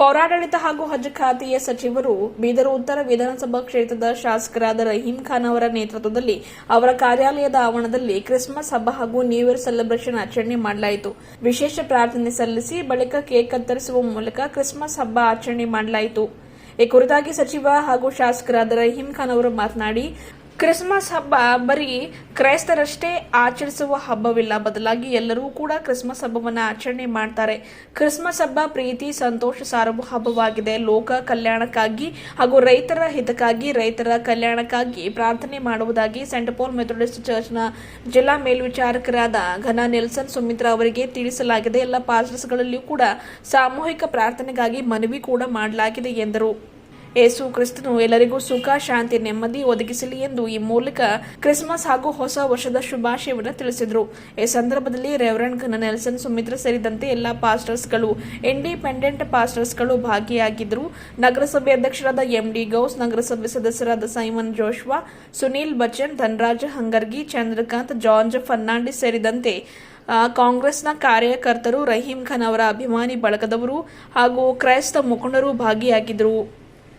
ಪೌರಾಡಳಿತ ಹಾಗೂ ಹಜ್ ಖಾತೆಯ ಸಚಿವರು ಬೀದರ್ ಉತ್ತರ ವಿಧಾನಸಭಾ ಕ್ಷೇತ್ರದ ಶಾಸಕರಾದ ರಹೀಂ ಖಾನ್ ಅವರ ನೇತೃತ್ವದಲ್ಲಿ ಅವರ ಕಾರ್ಯಾಲಯದ ಆವರಣದಲ್ಲಿ ಕ್ರಿಸ್ಮಸ್ ಹಬ್ಬ ಹಾಗೂ ನ್ಯೂ ಇಯರ್ ಸೆಲೆಬ್ರೇಷನ್ ಆಚರಣೆ ಮಾಡಲಾಯಿತು. ವಿಶೇಷ ಪ್ರಾರ್ಥನೆ ಸಲ್ಲಿಸಿ ಬಳಿಕ ಕೇಕ್ ಕತ್ತರಿಸುವ ಮೂಲಕ ಕ್ರಿಸ್ಮಸ್ ಹಬ್ಬ ಆಚರಣೆ ಮಾಡಲಾಯಿತು. ಈ ಕುರಿತಾಗಿ ಸಚಿವ ಹಾಗೂ ಶಾಸಕರಾದ ರಹೀಂ ಖಾನ್ ಅವರು ಮಾತನಾಡಿ, ಕ್ರಿಸ್ಮಸ್ ಹಬ್ಬ ಬರೀ ಕ್ರೈಸ್ತರಷ್ಟೇ ಆಚರಿಸುವ ಹಬ್ಬವಿಲ್ಲ, ಬದಲಾಗಿ ಎಲ್ಲರೂ ಕೂಡ ಕ್ರಿಸ್ಮಸ್ ಹಬ್ಬವನ್ನು ಆಚರಣೆ ಮಾಡ್ತಾರೆ. ಕ್ರಿಸ್ಮಸ್ ಹಬ್ಬ ಪ್ರೀತಿ, ಸಂತೋಷ ಸಾರುವ ಹಬ್ಬವಾಗಿದೆ. ಲೋಕ ಕಲ್ಯಾಣಕ್ಕಾಗಿ ಹಾಗೂ ರೈತರ ಹಿತಕ್ಕಾಗಿ, ರೈತರ ಕಲ್ಯಾಣಕ್ಕಾಗಿ ಪ್ರಾರ್ಥನೆ ಮಾಡುವುದಾಗಿ ಸೆಂಟ್ ಪಾಲ್ ಮೆಥೋಡಿಸ್ಟ್ ಚರ್ಚ್ನ ಜಿಲ್ಲಾ ಮೇಲ್ವಿಚಾರಕರಾದ ಘನ ನೆಲ್ಸನ್ ಸುಮಿತ್ರಾ ಅವರಿಗೆ ತಿಳಿಸಲಾಗಿದೆ. ಎಲ್ಲ ಪಾಸ್ಟರ್ಸ್ಗಳಲ್ಲಿಯೂ ಕೂಡ ಸಾಮೂಹಿಕ ಪ್ರಾರ್ಥನೆಗಾಗಿ ಮನವಿ ಕೂಡ ಮಾಡಲಾಗಿದೆ ಎಂದರು. ಯೇಸು ಕ್ರಿಸ್ತನು ಎಲ್ಲರಿಗೂ ಸುಖ, ಶಾಂತಿ, ನೆಮ್ಮದಿ ಒದಗಿಸಲಿ ಎಂದು ಈ ಮೂಲಕ ಕ್ರಿಸ್ಮಸ್ ಹಾಗೂ ಹೊಸ ವರ್ಷದ ಶುಭಾಶಯವನ್ನು ತಿಳಿಸಿದರು. ಈ ಸಂದರ್ಭದಲ್ಲಿ ರೆವರೆಂಡ್ ಘನ ನೆಲ್ಸನ್ ಸುಮಿತ್ರ ಸೇರಿದಂತೆ ಎಲ್ಲಾ ಪಾಸ್ಟರ್ಸ್ಗಳು, ಇಂಡಿಪೆಂಡೆಂಟ್ ಪಾಸ್ಟರ್ಸ್ಗಳು ಭಾಗಿಯಾಗಿದ್ದರು. ನಗರಸಭೆ ಅಧ್ಯಕ್ಷರಾದ ಎಂಡಿ ಗೌಸ್, ನಗರಸಭೆ ಸದಸ್ಯರಾದ Simon Joshua, Sunil Bachchan, Dhanraj Hangargi, Chandrakant, George Fernandes ಸೇರಿದಂತೆ ಕಾಂಗ್ರೆಸ್ನ ಕಾರ್ಯಕರ್ತರು, ರಹೀಂ ಖಾನ್ ಅವರ ಅಭಿಮಾನಿ ಬಳಗದವರು ಹಾಗೂ ಕ್ರೈಸ್ತ ಮುಖಂಡರು ಭಾಗಿಯಾಗಿದ್ದರು.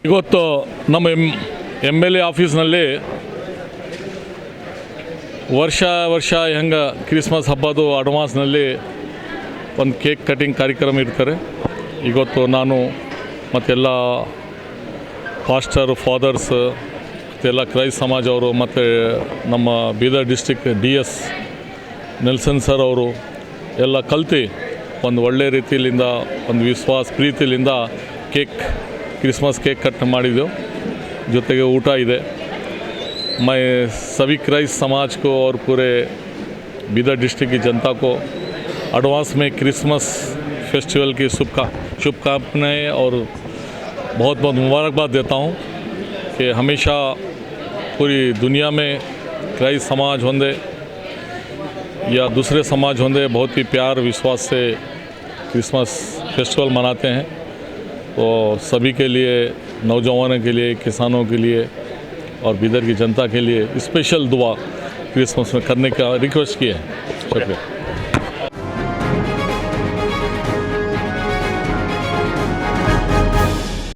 ಇವತ್ತು ನಮ್ಮ MLA ಆಫೀಸ್ನಲ್ಲಿ ವರ್ಷ ಹೆಂಗೆ ಕ್ರಿಸ್ಮಸ್ ಹಬ್ಬದು ಅಡ್ವಾನ್ಸ್ನಲ್ಲಿ ಒಂದು ಕೇಕ್ ಕಟಿಂಗ್ ಕಾರ್ಯಕ್ರಮ ಇರ್ತಾರೆ. ಇವತ್ತು ನಾನು ಮತ್ತೆಲ್ಲ ಪಾಸ್ಟರ್ ಫಾದರ್ಸ್ ಮತ್ತೆಲ್ಲ ಕ್ರೈಸ್ತ ಸಮಾಜ ಅವರು ಮತ್ತು ನಮ್ಮ Bidar district DS Nelson sir ಅವರು ಎಲ್ಲ ಕಲ್ತು ಒಂದು ಒಳ್ಳೆಯ ರೀತಿಯಿಂದ ಒಂದು ವಿಶ್ವಾಸ ಪ್ರೀತಿಲಿಂದ क्रिसमस केक कट ಮಾಡಿದ್ದೆವು. ಜೊತೆಗೆ ಊಟ ಇದೆ. मैं सभी क्राइस्ट समाज को और पूरे बीदर डिस्ट्रिक्ट की जनता को एडवांस में क्रिसमस फेस्टिवल की शुभकामनाएं और बहुत बहुत मुबारकबाद देता हूं कि हमेशा पूरी दुनिया में क्राइस्ट समाज होंदे या दूसरे समाज होंदे बहुत ही प्यार विश्वास से क्रिसमस फेस्टिवल मनाते हैं. तो सभी के लिए, नौजवानों के लिए, किसानों के लिए और बीदर की जनता के लिए स्पेशल दुआ क्रिसमस में करने का रिक्वेस्ट किया है. शुक्रिया.